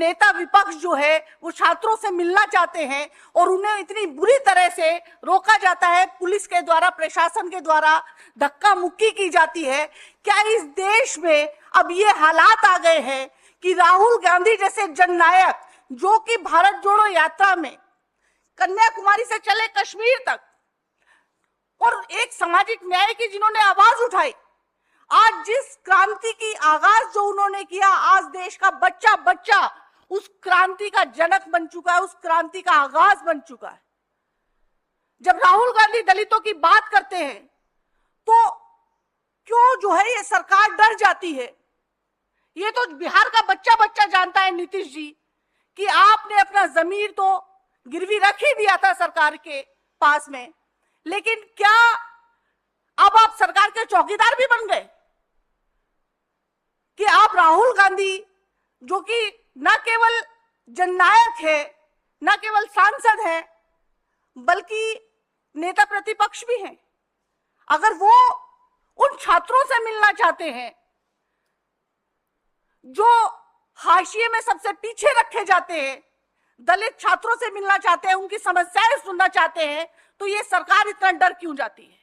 नेता विपक्ष जो है वो छात्रों से मिलना चाहते हैं और उन्हें इतनी बुरी तरह से रोका जाता है, पुलिस के द्वारा, प्रशासन के द्वारा धक्का मुक्की की जाती है। क्या इस देश में अब ये हालात आ गए हैं कि राहुल गांधी जैसे जननायक, जो कि भारत जोड़ो यात्रा में कन्याकुमारी से चले कश्मीर तक और एक सामाजिक न्याय की जिन्होंने आवाज उठाई, आज जिस क्रांति की आगाज जो उन्होंने किया, आज देश का बच्चा बच्चा उस क्रांति का जनक बन चुका है, उस क्रांति का आगाज बन चुका है। जब राहुल गांधी दलितों की बात करते हैं तो क्यों जो है ये सरकार डर जाती है? ये तो बिहार का बच्चा बच्चा जानता है नीतीश जी कि आपने अपना जमीर तो गिरवी रख ही दिया था सरकार के पास में, लेकिन क्या अब आप सरकार के चौकीदार भी बन गए कि आप राहुल गांधी, जो कि न केवल जननायक है, न केवल सांसद है, बल्कि नेता प्रतिपक्ष भी हैं, अगर वो उन छात्रों से मिलना चाहते हैं जो हाशिए में सबसे पीछे रखे जाते हैं, दलित छात्रों से मिलना चाहते हैं, उनकी समस्याएं सुनना चाहते हैं, तो ये सरकार इतना डर क्यों जाती है?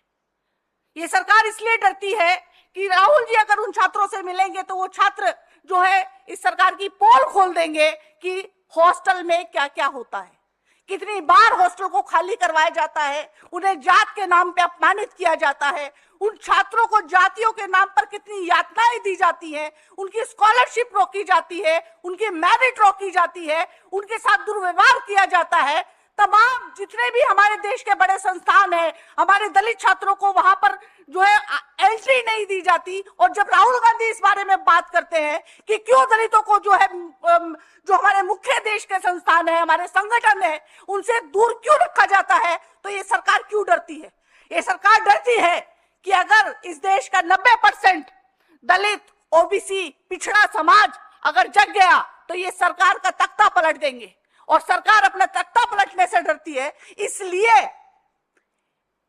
ये सरकार इसलिए डरती है कि राहुल जी अगर उन छात्रों से मिलेंगे तो वो छात्र जो है इस सरकार की पोल खोल देंगे कि हॉस्टल में क्या क्या होता है, कितनी बार हॉस्टल को खाली करवाया जाता है, उन्हें जात के नाम पे अपमानित किया जाता है, उन छात्रों को जातियों के नाम पर कितनी यातनाएं दी जाती हैं, उनकी स्कॉलरशिप रोकी जाती है, उनकी मेरिट रोकी जाती है, उनके साथ दुर्व्यवहार किया जाता है। तमाम जितने भी हमारे देश के बड़े संस्थान हैं, हमारे दलित छात्रों को वहां पर जो है एंट्री नहीं दी जाती। और जब राहुल गांधी इस बारे में बात करते हैं कि क्यों दलितों को जो है, जो हमारे मुख्य देश के संस्थान है, हमारे संगठन है, उनसे दूर क्यों रखा जाता है, तो ये सरकार क्यों डरती है? ये सरकार डरती है कि अगर इस देश का 90% दलित, ओबीसी, पिछड़ा समाज अगर जग गया तो ये सरकार का तख्ता पलट देंगे, और सरकार अपना तख्ता पलटने से डरती है। इसलिए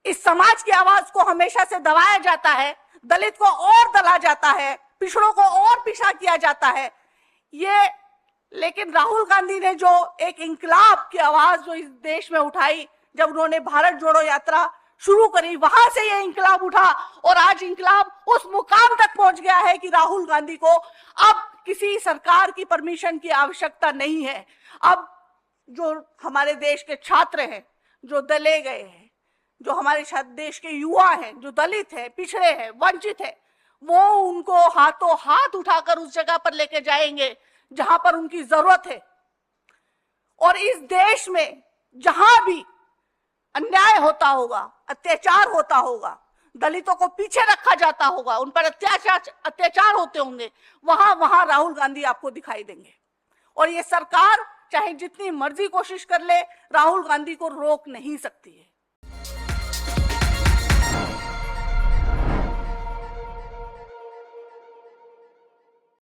इस समाज की आवाज को हमेशा से दबाया जाता है, दलित को और दला जाता है, पिछड़ों को और पीछा किया जाता है। ये लेकिन राहुल गांधी ने जो एक इंकलाब की आवाज जो इस देश में उठाई, जब उन्होंने भारत जोड़ो यात्रा शुरू करी, वहां से ये इंकलाब उठा और आज इंकलाब उस मुकाम तक पहुंच गया है कि राहुल गांधी को अब किसी सरकार की परमिशन की आवश्यकता नहीं है। अब जो हमारे देश के छात्र हैं, जो दले गए हैं, जो हमारे देश के युवा हैं, जो दलित हैं, पिछड़े हैं, वंचित हैं, वो उनको हाथों हाथ उठाकर उस जगह पर लेके जाएंगे जहां पर उनकी जरूरत है। और इस देश में जहां भी अन्याय होता होगा, अत्याचार होता होगा, दलितों को पीछे रखा जाता होगा, उन पर अत्याचार होते होंगे, वहां वहां राहुल गांधी आपको दिखाई देंगे। और ये सरकार चाहे जितनी मर्जी कोशिश कर ले, राहुल गांधी को रोक नहीं सकती है।